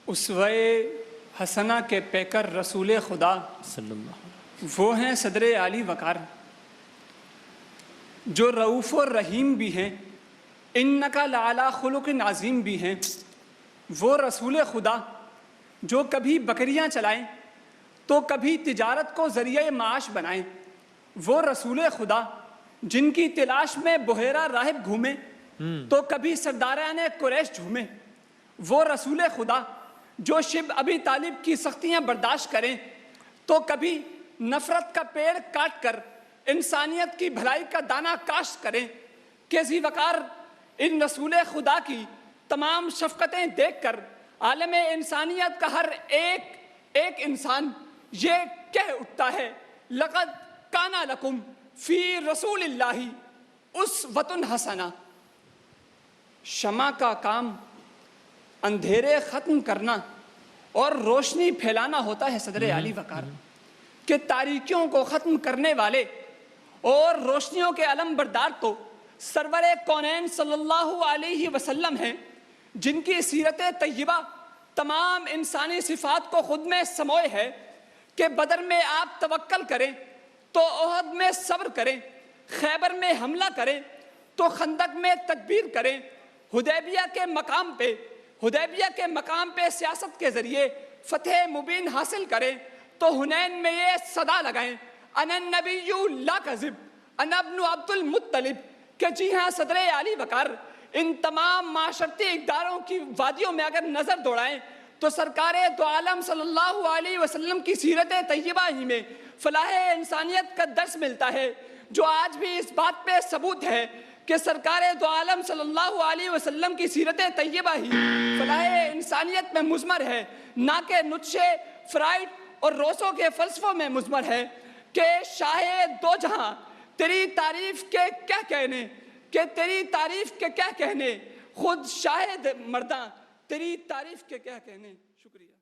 اسوہ حسنہ کے پیکر رسول خدا صلی اللہ علیہ وہ ہیں صدر عالی وقار، جو رؤوف و رحیم بھی ہیں، انک لعلی خلق عظیم بھی ہیں۔ وہ رسول خدا جو کبھی بکریاں چلائیں تو کبھی تجارت کو ذریعہ معاش بنائیں۔ وہ رسول خدا جن کی تلاش میں بحیرہ راہب گھومے تو کبھی سرداران قریش جھومے۔ وہ رسول خدا جو شب ابی طالب کی سختیاں برداشت کریں تو کبھی نفرت کا پیڑ کاٹ کر انسانیت کی بھلائی کا دانہ کاشت کریں۔ کہ ذی وقار ان رسول خدا کی تمام شفقتیں دیکھ کر عالم انسانیت کا ہر ایک انسان یہ کہہ اٹھتا ہے لقد کان لکم فی رسول اللہ اسوۃ حسنہ۔ شمع کا کام اندھیرے ختم کرنا اور روشنی پھیلانا ہوتا ہے صدر عالی وقار، کہ تاریکیوں کو ختم کرنے والے اور روشنیوں کے علم بردار تو سرور کونین صلی اللہ علیہ وسلم ہیں، جن کی سیرت طیبہ تمام انسانی صفات کو خود میں سموئے ہے۔ کہ بدر میں آپ توکل کریں تو احد میں صبر کریں، خیبر میں حملہ کریں تو خندق میں تدبیر کریں، حدیبیہ کے مقام پہ سیاست کے ذریعے فتح مبین حاصل کریں تو حنین میں یہ صدا لگائیں انا النبی لا کذب انا ابن عبد المطلب۔ کہ جی ہاں صدر عالی وقار ان تمام معاشرتی اقداروں کی وادیوں میں اگر نظر دوڑائیں تو سرکار دو عالم صلی اللہ علیہ وسلم کی سیرت طیبہ ہی میں فلاح انسانیت کا درس ملتا ہے، جو آج بھی اس بات پہ ثبوت ہے کہ سرکار دو عالم صلی اللہ علیہ وسلم کی سیرت طیبہ ہی فلاح انسانیت میں مضمر ہے، نہ کہ نطشے فرائڈ اور روسو کے فلسفوں میں مضمر ہے۔ کہ شاہ دو جہاں تیری تعریف کے کیا کہنے، کہ تیری تعریف کے کیا کہنے، خود شاہد مرداں تیری تعریف کے کیا کہنے۔ شکریہ۔